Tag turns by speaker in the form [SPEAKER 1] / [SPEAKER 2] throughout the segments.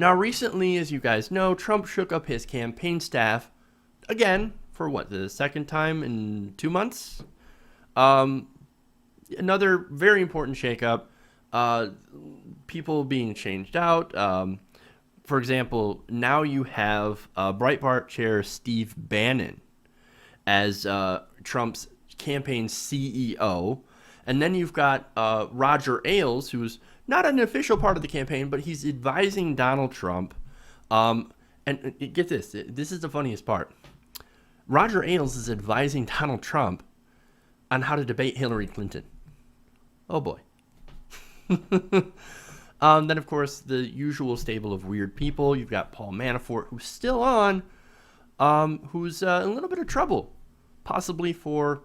[SPEAKER 1] Now, recently, as you guys know, Trump shook up his campaign staff again for the second time in 2 months? Another very important shakeup. People being changed out. For example, now you have Breitbart chair Steve Bannon as Trump's campaign CEO. And then you've got Roger Ailes, who's not an official part of the campaign, but he's advising Donald Trump. And get this. This is the funniest part. Roger Ailes is advising Donald Trump on how to debate Hillary Clinton. Oh, boy. Then, of course, the usual stable of weird people. You've got Paul Manafort, who's still on, who's in a little bit of trouble, possibly for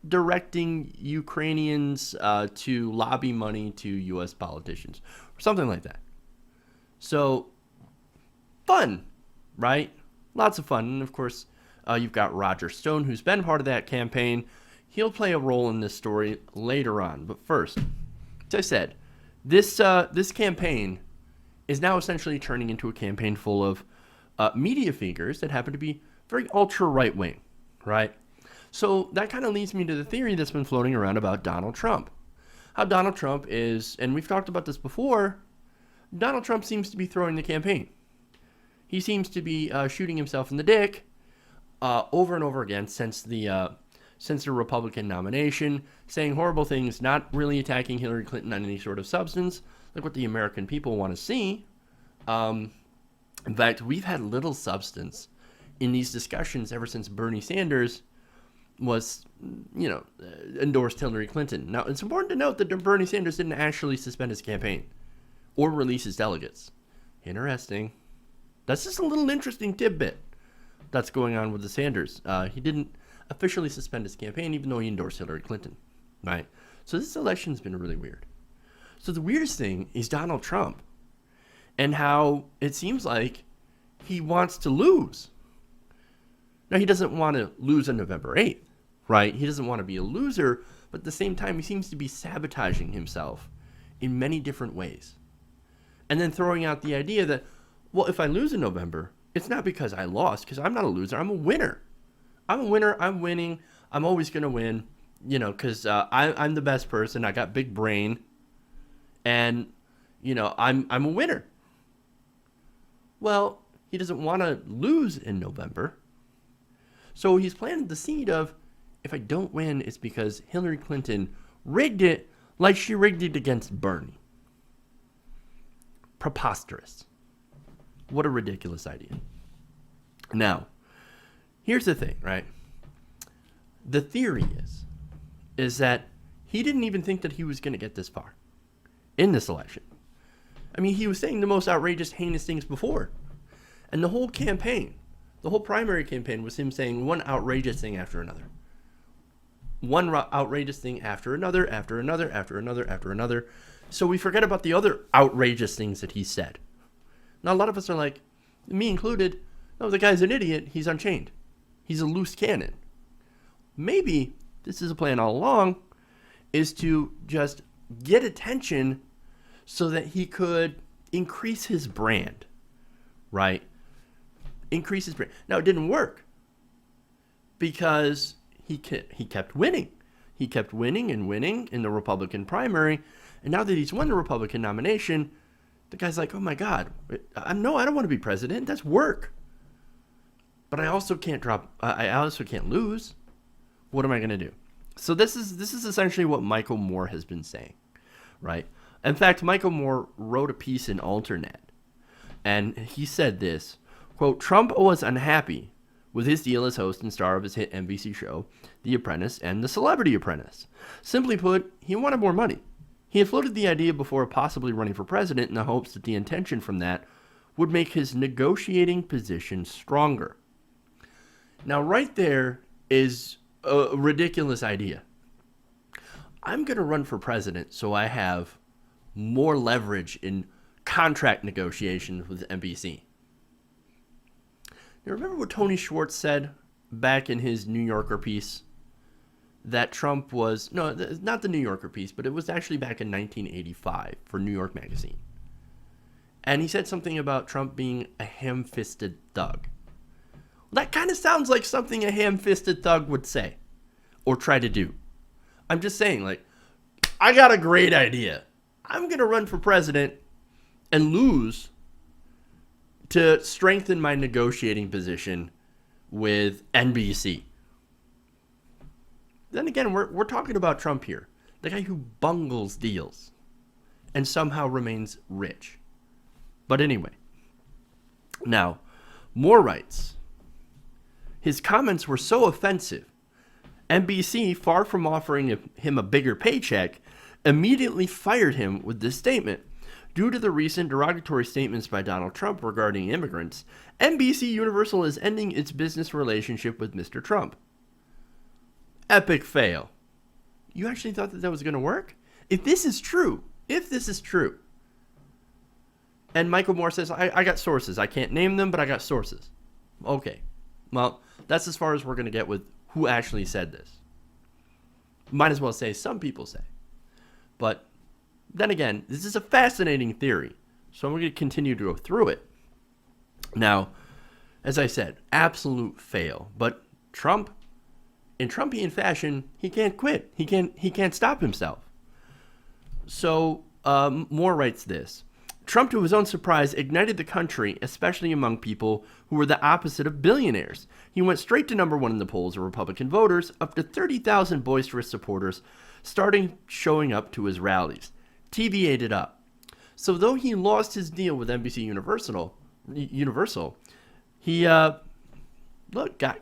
[SPEAKER 1] directing Ukrainians to lobby money to U.S. politicians, or something like that. So, fun, right? Lots of fun. And, of course, you've got Roger Stone, who's been part of that campaign. He'll play a role in this story later on. But first, as I said, this campaign is now essentially turning into a campaign full of media figures that happen to be very ultra right wing, right? So that kind of leads me to the theory that's been floating around about Donald Trump. How Donald Trump is, and we've talked about this before, Donald Trump seems to be throwing the campaign. He seems to be shooting himself in the dick over and over again since the Republican nomination, saying horrible things, not really attacking Hillary Clinton on any sort of substance, like what the American people want to see. In fact, we've had little substance in these discussions ever since Bernie Sanders was, endorsed Hillary Clinton. Now, it's important to note that Bernie Sanders didn't actually suspend his campaign or release his delegates. Interesting. That's just a little interesting tidbit that's going on with the Sanders. He didn't officially suspend his campaign, even though he endorsed Hillary Clinton, right? So this election's been really weird. So the weirdest thing is Donald Trump and how it seems like he wants to lose. Now, he doesn't want to lose on November 8th, right? He doesn't want to be a loser, but at the same time, he seems to be sabotaging himself in many different ways. And then throwing out the idea that, well, if I lose in November, it's not because I lost, because I'm not a loser, I'm a winner. I'm a winner. I'm winning. I'm always going to win, because I'm the best person. I got big brain. And, I'm a winner. Well, he doesn't want to lose in November. So he's planted the seed of, if I don't win, it's because Hillary Clinton rigged it like she rigged it against Bernie. Preposterous. What a ridiculous idea. Now, here's the thing, right? The theory is that he didn't even think that he was going to get this far in this election. I mean, he was saying the most outrageous, heinous things before. And the whole campaign, the whole primary campaign was him saying one outrageous thing after another. One outrageous thing after another, after another, after another, after another. So we forget about the other outrageous things that he said. Now, a lot of us are like, me included, no, the guy's an idiot. He's unchained. He's a loose cannon. Maybe this is a plan all along, is to just get attention so that he could increase his brand, right? Increase his brand. Now, it didn't work because he kept winning. He kept winning and winning in the Republican primary. And now that he's won the Republican nomination, the guy's like, oh my God, I don't want to be president. That's work. But I also can't lose. What am I going to do? So this is essentially what Michael Moore has been saying, right? In fact, Michael Moore wrote a piece in Alternet, and he said this, quote, Trump was unhappy with his deal as host and star of his hit NBC show, The Apprentice and the Celebrity Apprentice. Simply put, he wanted more money. He had floated the idea before possibly running for president in the hopes that the intention from that would make his negotiating position stronger. Now, right there is a ridiculous idea. I'm going to run for president so I have more leverage in contract negotiations with NBC. Now, remember what Tony Schwartz said back in his New Yorker piece? That Trump was, no, not the New Yorker piece, but it was actually back in 1985 for New York Magazine. And he said something about Trump being a ham-fisted thug. Well, that kind of sounds like something a ham-fisted thug would say or try to do. I'm just saying, like, I got a great idea. I'm going to run for president and lose to strengthen my negotiating position with NBC. Then again, we're talking about Trump here, the guy who bungles deals and somehow remains rich. But anyway, now, Moore writes, his comments were so offensive, NBC, far from offering him a bigger paycheck, immediately fired him with this statement. Due to the recent derogatory statements by Donald Trump regarding immigrants, NBC Universal is ending its business relationship with Mr. Trump. Epic fail. You actually thought that was going to work? If this is true, and Michael Moore says, I got sources. I can't name them, but I got sources. Okay. Well, that's as far as we're going to get with who actually said this. Might as well say some people say. But then again, this is a fascinating theory. So I'm going to continue to go through it. Now, as I said, absolute fail. But Trump, in Trumpian fashion, he can't quit. He can't stop himself. So Moore writes this. Trump, to his own surprise, ignited the country, especially among people who were the opposite of billionaires. He went straight to number one in the polls of Republican voters, up to 30,000 boisterous supporters starting showing up to his rallies. TV ate it up. So though he lost his deal with NBC Universal, he got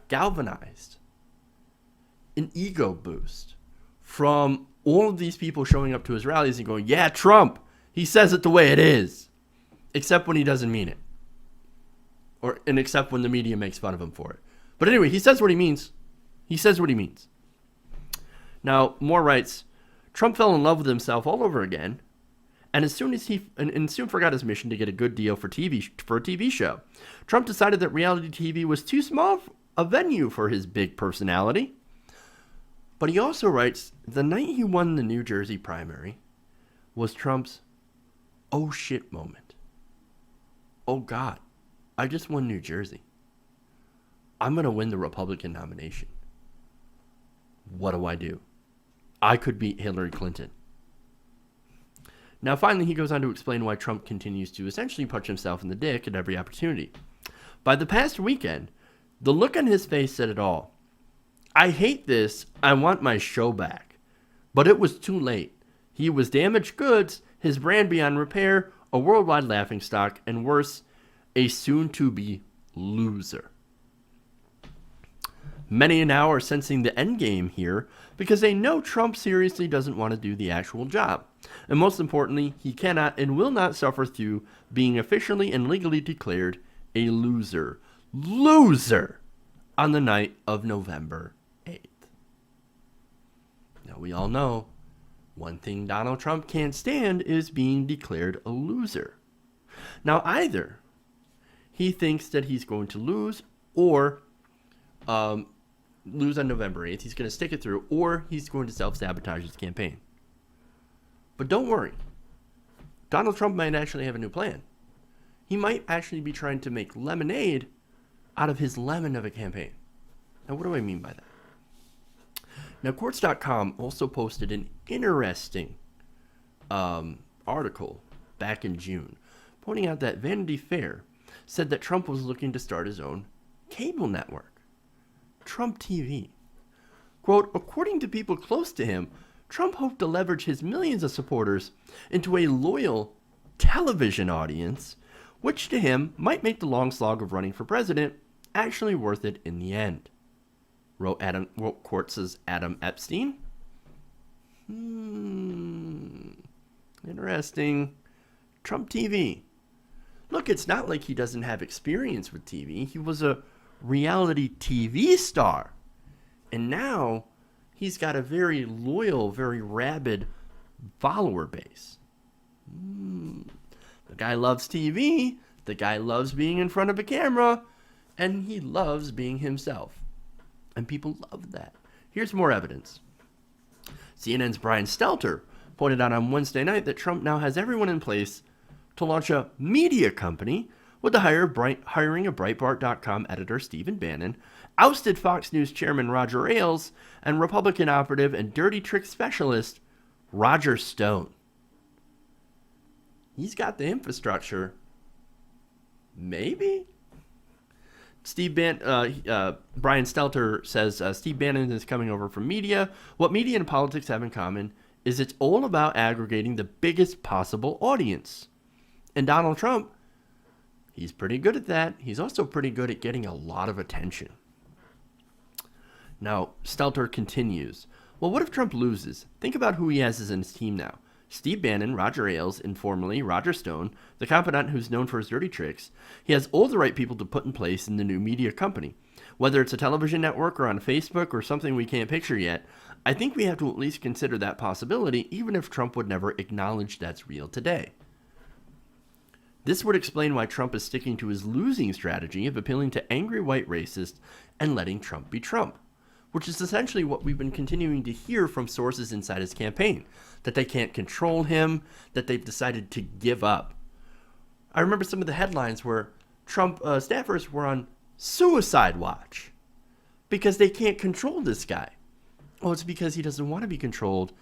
[SPEAKER 1] galvanized. An ego boost from all of these people showing up to his rallies and going, yeah, Trump. He says it the way it is, except when he doesn't mean it, and except when the media makes fun of him for it. But anyway, he says what he means. He says what he means. Now, Moore writes, Trump fell in love with himself all over again, and soon forgot his mission to get a good deal for a TV show. Trump decided that reality TV was too small a venue for his big personality. But he also writes, the night he won the New Jersey primary was Trump's oh shit moment. Oh God, I just won New Jersey. I'm going to win the Republican nomination. What do I do? I could beat Hillary Clinton. Now finally he goes on to explain why Trump continues to essentially punch himself in the dick at every opportunity. By the past weekend, the look on his face said it all. I hate this. I want my show back. But it was too late. He was damaged goods, his brand beyond repair, a worldwide laughingstock, and worse, a soon-to-be loser. Many now are sensing the endgame here because they know Trump seriously doesn't want to do the actual job. And most importantly, he cannot and will not suffer through being officially and legally declared a loser. Loser! On the night of November 8th. Now we all know one thing Donald Trump can't stand is being declared a loser. Now either he thinks that he's going to lose or lose on November 8th. He's going to stick it through, or he's going to self-sabotage his campaign. But don't worry. Donald Trump might actually have a new plan. He might actually be trying to make lemonade out of his lemon of a campaign. Now, what do I mean by that? Now, Quartz.com also posted an interesting article back in June, pointing out that Vanity Fair said that Trump was looking to start his own cable network, Trump TV. Quote, according to people close to him, Trump hoped to leverage his millions of supporters into a loyal television audience, which to him might make the long slog of running for president actually worth it in the end. Wrote Quartz's Adam Epstein. Interesting. Trump TV. Look, it's not like he doesn't have experience with TV. He was a reality TV star. And now he's got a very loyal, very rabid follower base. The guy loves TV. The guy loves being in front of a camera. And he loves being himself. And people love that. Here's more evidence. CNN's Brian Stelter pointed out on Wednesday night that Trump now has everyone in place to launch a media company with the hiring of Breitbart.com editor Stephen Bannen, ousted Fox News chairman Roger Ailes, and Republican operative and dirty trick specialist Roger Stone. He's got the infrastructure. Maybe? Brian Stelter says Steve Bannen is coming over from media. What media and politics have in common is it's all about aggregating the biggest possible audience. And Donald Trump, he's pretty good at that. He's also pretty good at getting a lot of attention. Now, Stelter continues. Well, what if Trump loses? Think about who he has as in his team now. Steve Bannen, Roger Ailes, informally Roger Stone, the competent who's known for his dirty tricks. He has all the right people to put in place in the new media company. Whether it's a television network or on Facebook or something we can't picture yet, I think we have to at least consider that possibility, even if Trump would never acknowledge that's real today. This would explain why Trump is sticking to his losing strategy of appealing to angry white racists and letting Trump be Trump, which is essentially what we've been continuing to hear from sources inside his campaign, that they can't control him, that they've decided to give up. I remember some of the headlines where Trump staffers were on suicide watch because they can't control this guy. Oh, it's because he doesn't want to be controlled,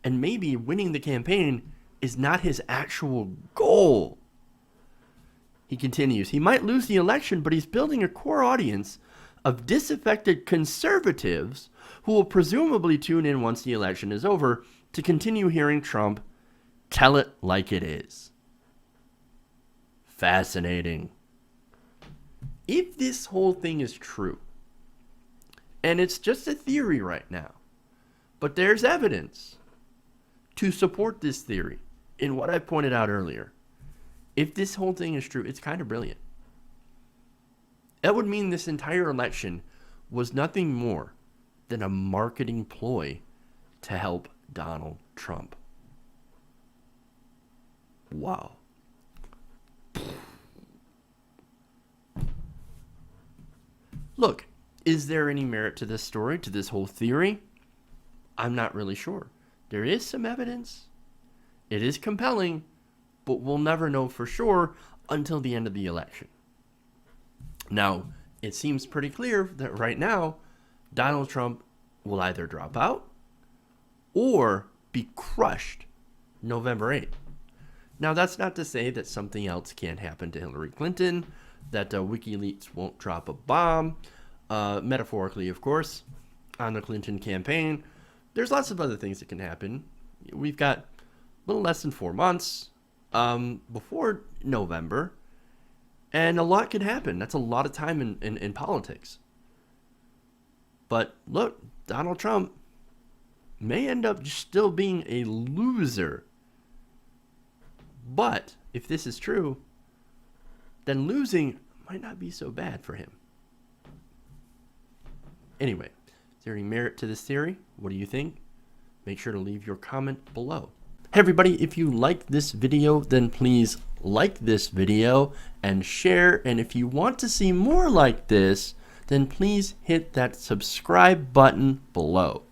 [SPEAKER 1] and maybe winning the campaign is not his actual goal. He continues, he might lose the election, but he's building a core audience of disaffected conservatives who will presumably tune in once the election is over to continue hearing Trump tell it like it is. Fascinating. If this whole thing is true, and it's just a theory right now, but there's evidence to support this theory in what I pointed out earlier, if this whole thing is true, it's kind of brilliant. That would mean this entire election was nothing more than a marketing ploy to help Donald Trump. Wow. Look, is there any merit to this story, to this whole theory? I'm not really sure. There is some evidence. It is compelling, but we'll never know for sure until the end of the election. Now, it seems pretty clear that right now, Donald Trump will either drop out or be crushed November 8th. Now, that's not to say that something else can't happen to Hillary Clinton, that WikiLeaks won't drop a bomb, metaphorically, of course, on the Clinton campaign. There's lots of other things that can happen. We've got a little less than 4 months before November, and a lot can happen. That's a lot of time in politics. But look, Donald Trump may end up still being a loser. But if this is true, then losing might not be so bad for him. Anyway, is there any merit to this theory? What do you think? Make sure to leave your comment below. Hey everybody, if you like this video, then please like this video and share. And if you want to see more like this, then please hit that subscribe button below.